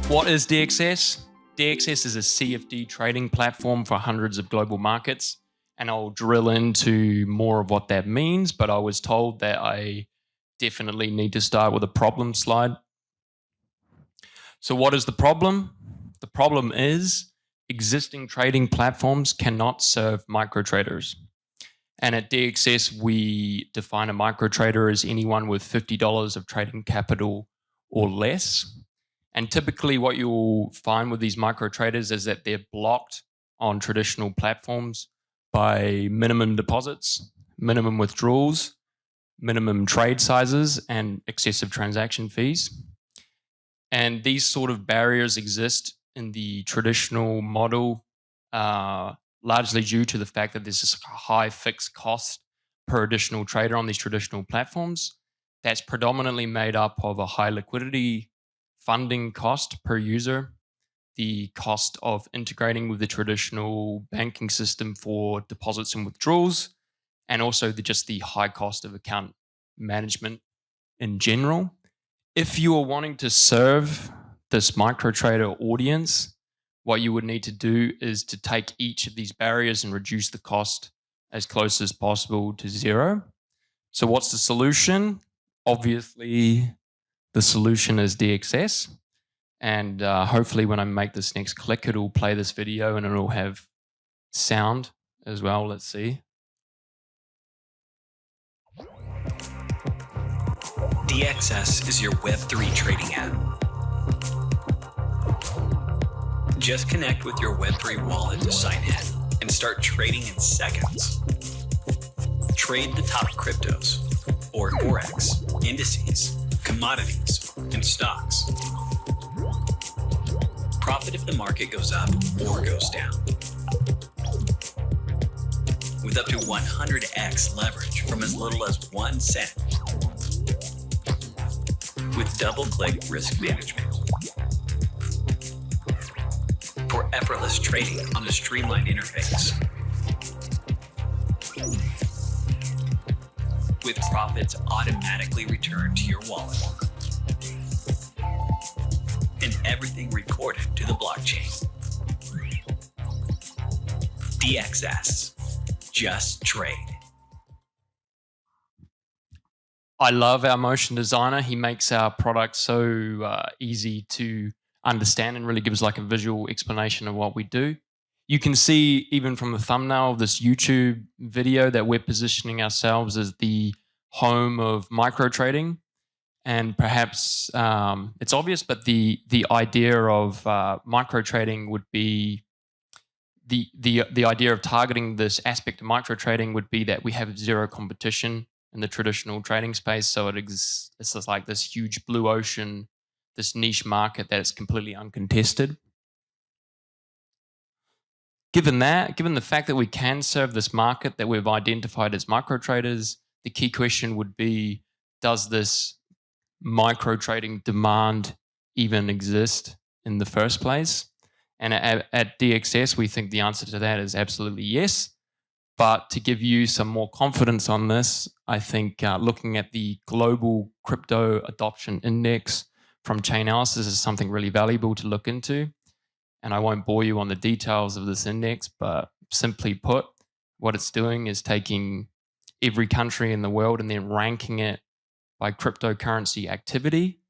What is DXS? DXS is a CFD trading platform for hundreds of global markets, and I'll drill into more of what that means, but I was told that I definitely need to start with a problem slide. So what is the problem? The problem is existing trading platforms cannot serve microtraders. And at DXS, we define a microtrader as anyone with $50 of trading capital or less. And typically what you'll find with these microtraders is that they're blocked on traditional platforms by minimum deposits, minimum withdrawals, minimum trade sizes, and excessive transaction fees. And these sort of barriers exist in the traditional model, largely due to the fact that there's this high fixed cost per additional trader on these traditional platforms. That's predominantly made up of a high liquidity funding cost per user, the cost of integrating with the traditional banking system for deposits and withdrawals, and also just the high cost of account management in general. If you are wanting to serve this microtrader audience, what you would need to do is to take each of these barriers and reduce the cost as close as possible to zero. So what's the solution? Obviously, the solution is DXS. And hopefully when I make this next click, it'll play this video and it'll have sound as well. Let's see. DXS is your Web3 trading app. Just connect with your Web3 wallet to sign in and start trading in seconds. Trade the top cryptos, or Forex, indices, commodities, and stocks. Profit if the market goes up or goes down. With up to 100x leverage from as little as 1 cent. With double-click risk management. For effortless trading on a streamlined interface. With profits automatically returned to your wallet. And everything recorded to the blockchain. DXS. Just trade. I love our motion designer. He makes our product so easy to understand and really gives like a visual explanation of what we do. You can see even from the thumbnail of this YouTube video that we're positioning ourselves as the home of micro trading. And perhaps it's obvious, but the idea of micro trading would be the idea of targeting this aspect of micro trading would be that we have zero competition in the traditional trading space. So it's just like this huge blue ocean, this niche market that is completely uncontested. Given the fact that we can serve this market that we've identified as micro traders, the key question would be, does this micro trading demand even exist in the first place? And at DXS, we think the answer to that is absolutely yes. But to give you some more confidence on this, I think looking at the Global Crypto Adoption Index from Chainalysis is something really valuable to look into. And I won't bore you on the details of this index, but simply put, what it's doing is taking every country in the world and then ranking it by cryptocurrency activity,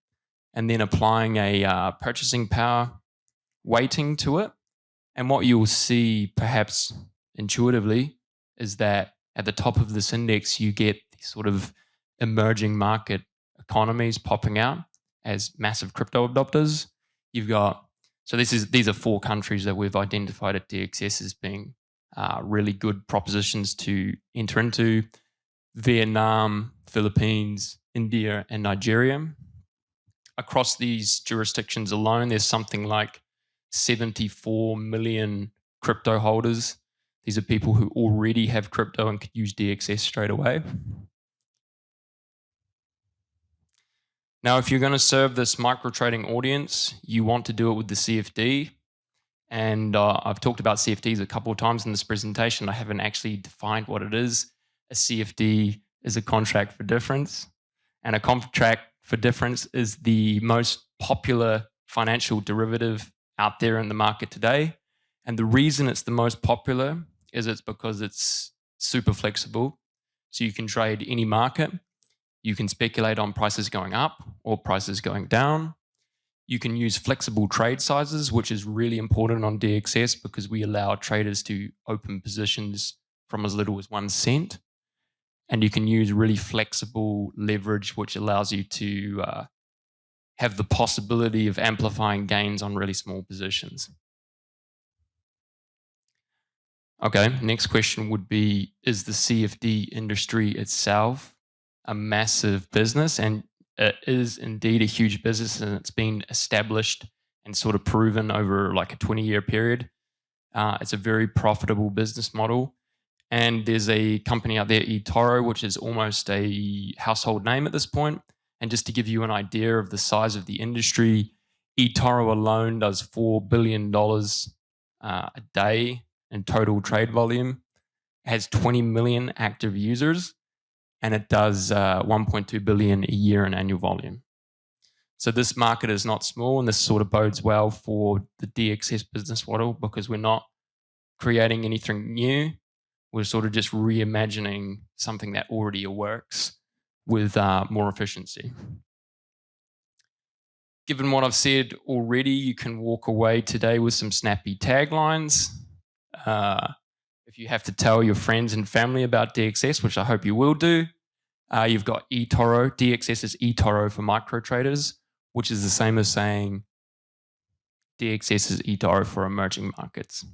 and then applying a purchasing power weighting to it. And what you'll see, perhaps intuitively, is that at the top of this index, you get these sort of emerging market economies popping out as massive crypto adopters. You've got, so these are 4 countries that we've identified at DXS as being really good propositions to enter into: Vietnam, Philippines, India, and Nigeria. Across these jurisdictions alone, there's something like 74 million crypto holders. These are people who already have crypto and could use DXS straight away. Now, if you're going to serve this micro trading audience, you want to do it with the CFD. And I've talked about CFDs a couple of times in this presentation. I haven't actually defined what it is. A CFD is a contract for difference. And a contract for difference is the most popular financial derivative out there in the market today. And the reason it's the most popular is it's because it's super flexible. So you can trade any market. You can speculate on prices going up or prices going down. You can use flexible trade sizes, which is really important on DXS because we allow traders to open positions from as little as 1 cent. And you can use really flexible leverage, which allows you to have the possibility of amplifying gains on really small positions. Okay, next question would be, is the CFD industry itself a massive business? And it is indeed a huge business, and it's been established and sort of proven over like a 20-year period. It's a very profitable business model. And there's a company out there, eToro, which is almost a household name at this point. And just to give you an idea of the size of the industry, eToro alone does $4 billion a day in total trade volume. It has 20 million active users, and it does 1.2 billion a year in annual volume. So this market is not small, and this sort of bodes well for the DXS business model because we're not creating anything new. We're sort of just reimagining something that already works with more efficiency. Given what I've said already, you can walk away today with some snappy taglines. If you have to tell your friends and family about DXS, which I hope you will do, you've got eToro. DXS is eToro for microtraders, which is the same as saying DXS is eToro for emerging markets.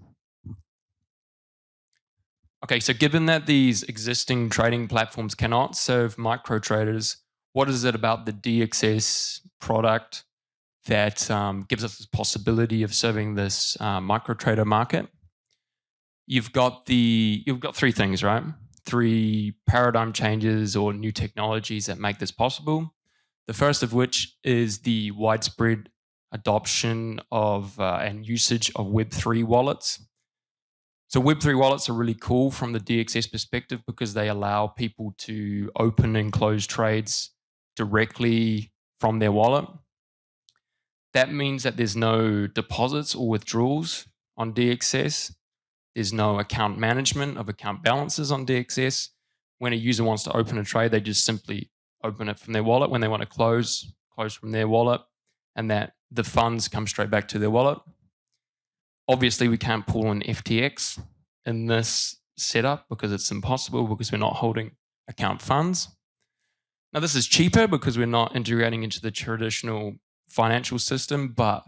Okay, so given that these existing trading platforms cannot serve microtraders, what is it about the DXS product that gives us the possibility of serving this microtrader market? You've got 3 things, right? 3 paradigm changes or new technologies that make this possible. The first of which is the widespread adoption of and usage of Web3 wallets. So Web3 wallets are really cool from the DXS perspective because they allow people to open and close trades directly from their wallet. That means that there's no deposits or withdrawals on DXS. There's no account management of account balances on DXS. When a user wants to open a trade, they just simply open it from their wallet. When they want to close from their wallet, and that the funds come straight back to their wallet. Obviously, we can't pull an FTX in this setup because it's impossible because we're not holding account funds. Now, this is cheaper because we're not integrating into the traditional financial system, but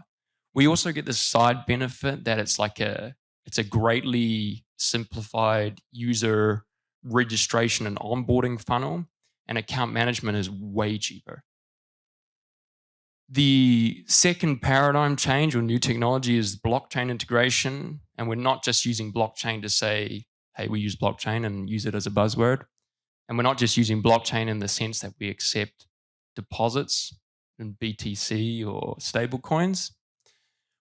we also get this side benefit that it's a greatly simplified user registration and onboarding funnel, and account management is way cheaper. The second paradigm change or new technology is blockchain integration. And we're not just using blockchain to say, hey, we use blockchain and use it as a buzzword. And we're not just using blockchain in the sense that we accept deposits in BTC or stable coins.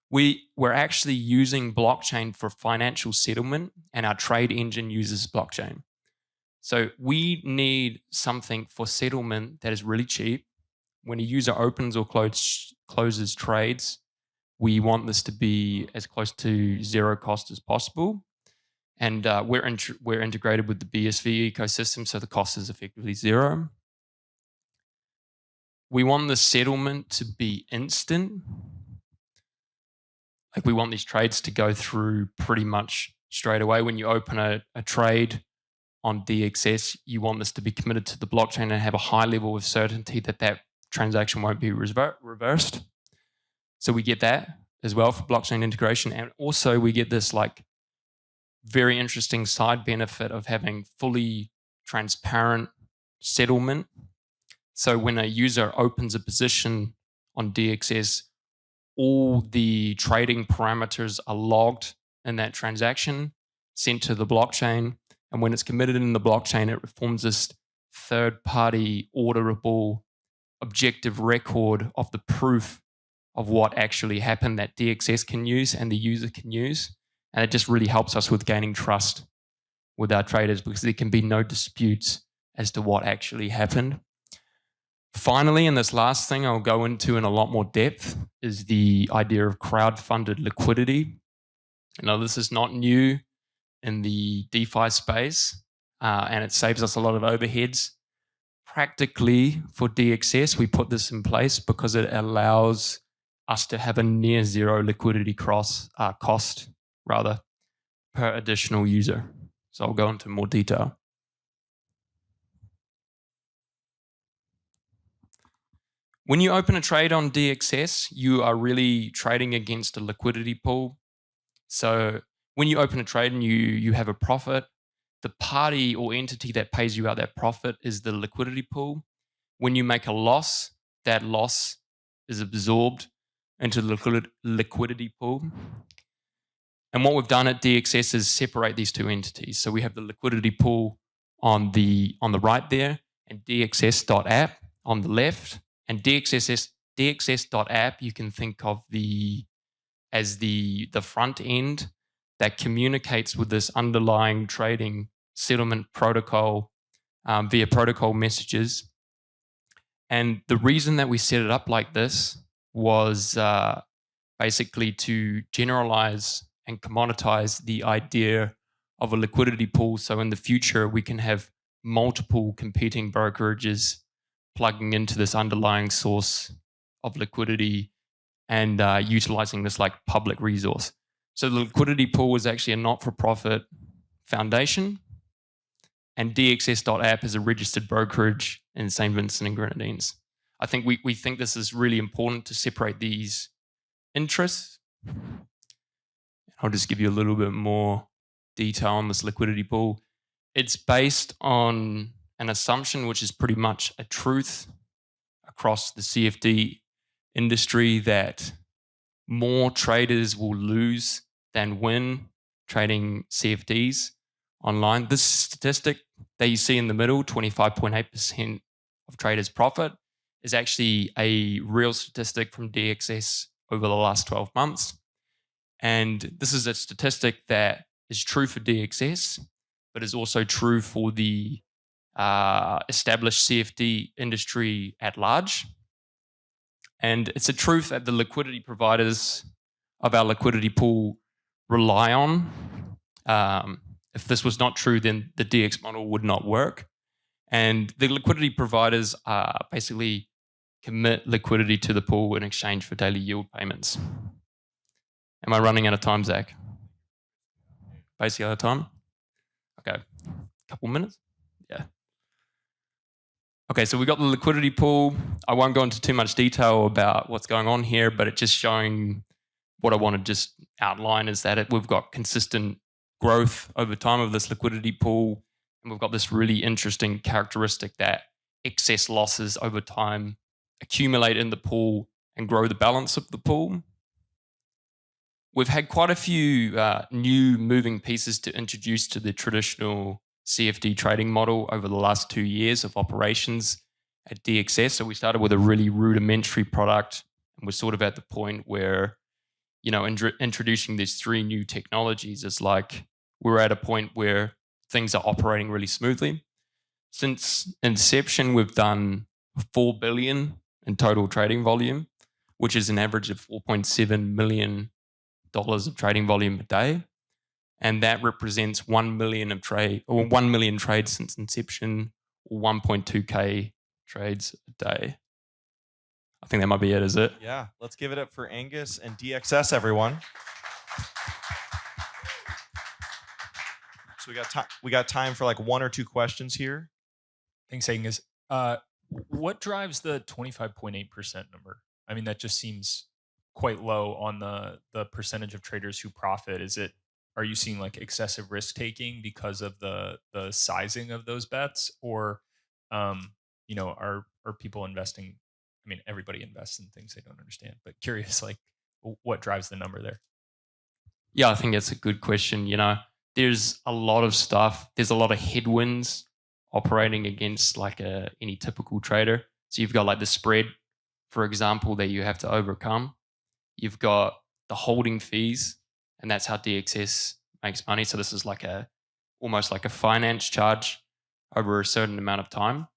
We're actually using blockchain for financial settlement, and our trade engine uses blockchain. So we need something for settlement that is really cheap. When a user opens or closes trades, we want this to be as close to zero cost as possible. And we're integrated with the BSV ecosystem, so the cost is effectively zero. We want the settlement to be instant. Like we want these trades to go through pretty much straight away. When you open a trade on DXS, you want this to be committed to the blockchain and have a high level of certainty that transaction won't be reversed. So we get that as well for blockchain integration. And also we get this like very interesting side benefit of having fully transparent settlement. So when a user opens a position on DXS, all the trading parameters are logged in that transaction, sent to the blockchain. And when it's committed in the blockchain, it forms this third-party auditable objective record of the proof of what actually happened that DXS can use and the user can use. And it just really helps us with gaining trust with our traders because there can be no disputes as to what actually happened. Finally, and this last thing I'll go into in a lot more depth is the idea of crowd-funded liquidity. Now, this is not new in the DeFi space, and it saves us a lot of overheads. Practically, for DXS, we put this in place because it allows us to have a near zero liquidity cost per additional user. So I'll go into more detail. When you open a trade on DXS, you are really trading against a liquidity pool. So when you open a trade and you have a profit, the party or entity that pays you out that profit is the liquidity pool. When you make a loss, that loss is absorbed into the liquidity pool. And what we've done at DXS is separate these two entities. So we have the liquidity pool on the right there, and DXS.app on the left. And DXS.app you can think of as the front end that communicates with this underlying trading settlement protocol via protocol messages. And the reason that we set it up like this was basically to generalize and commoditize the idea of a liquidity pool. So in the future, we can have multiple competing brokerages plugging into this underlying source of liquidity and utilizing this like public resource. So the liquidity pool is actually a not-for-profit foundation, and DXS.app is a registered brokerage in St. Vincent and Grenadines. I think we think this is really important to separate these interests. I'll just give you a little bit more detail on this liquidity pool. It's based on an assumption, which is pretty much a truth across the CFD industry, that more traders will lose than win trading CFDs online. This statistic that you see in the middle, 25.8% of traders profit, is actually a real statistic from DXS over the last 12 months. And this is a statistic that is true for DXS, but is also true for the established CFD industry at large. And it's a truth that the liquidity providers of our liquidity pool rely on. If this was not true, then the DX model would not work. And the liquidity providers basically commit liquidity to the pool in exchange for daily yield payments. Am I running out of time, Zach? Basically out of time? Okay, a couple minutes? Yeah. Okay, so we got the liquidity pool. I won't go into too much detail about what's going on here, but it's just showing what I want to just outline is that we've got consistent growth over time of this liquidity pool, and we've got this really interesting characteristic that excess losses over time accumulate in the pool and grow the balance of the pool. We've had quite a few new moving pieces to introduce to the traditional CFD trading model over the last 2 years of operations at DXS. So we started with a really rudimentary product, and we're sort of at the point where, you know, introducing these 3 new technologies is like we're at a point where things are operating really smoothly. Since inception, we've done $4 billion in total trading volume, which is an average of $4.7 million of trading volume a day. And that represents 1 million of trade, or 1 million trades since inception, or 1.2K trades a day. I think that might be it, is it? Yeah, let's give it up for Angus and DXS, everyone. So we got time for like 1 or 2 questions here. Thanks, Angus. What drives the 25.8% number? I mean, that just seems quite low on the percentage of traders who profit. Are you seeing like excessive risk taking because of the sizing of those bets, or you know, are people investing? I mean, everybody invests in things they don't understand, but curious, like, what drives the number there? Yeah, I think that's a good question. You know, there's a lot of stuff. There's a lot of headwinds operating against like any typical trader. So you've got like the spread, for example, that you have to overcome. You've got the holding fees, and that's how DXS makes money. So this is like almost like a finance charge over a certain amount of time.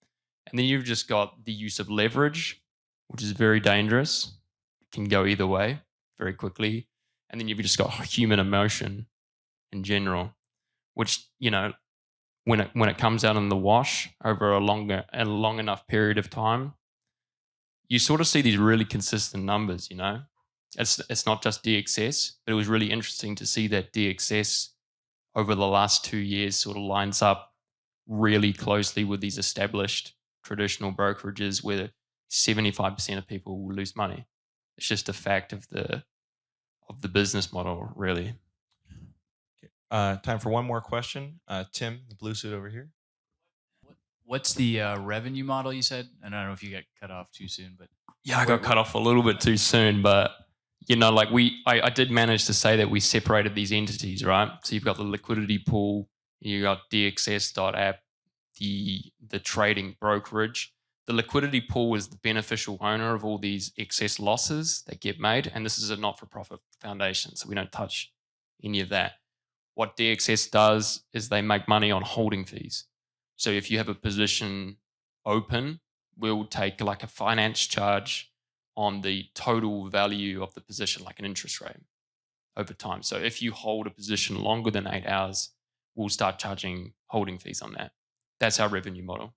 And then you've just got the use of leverage, which is very dangerous. It can go either way very quickly. And then you've just got human emotion in general, which, when it comes out in the wash over a long enough period of time, you sort of see these really consistent numbers. It's not just DXS, but it was really interesting to see that DXS over the last 2 years sort of lines up really closely with these established traditional brokerages where 75% of people will lose money. It's just a fact of the business model, really. Time for one more question. Tim, the blue suit over here. What's the revenue model you said? And I don't know if you got cut off too soon, but Yeah, I got cut off a little bit too soon, but I did manage to say that we separated these entities, right? So you've got the liquidity pool, you got DXS.app, the trading brokerage. The liquidity pool is the beneficial owner of all these excess losses that get made, and this is a not-for-profit foundation, so we don't touch any of that. What DXS does is they make money on holding fees. So if you have a position open, we'll take like a finance charge on the total value of the position, like an interest rate over time. So if you hold a position longer than 8 hours, we'll start charging holding fees on that. That's our revenue model.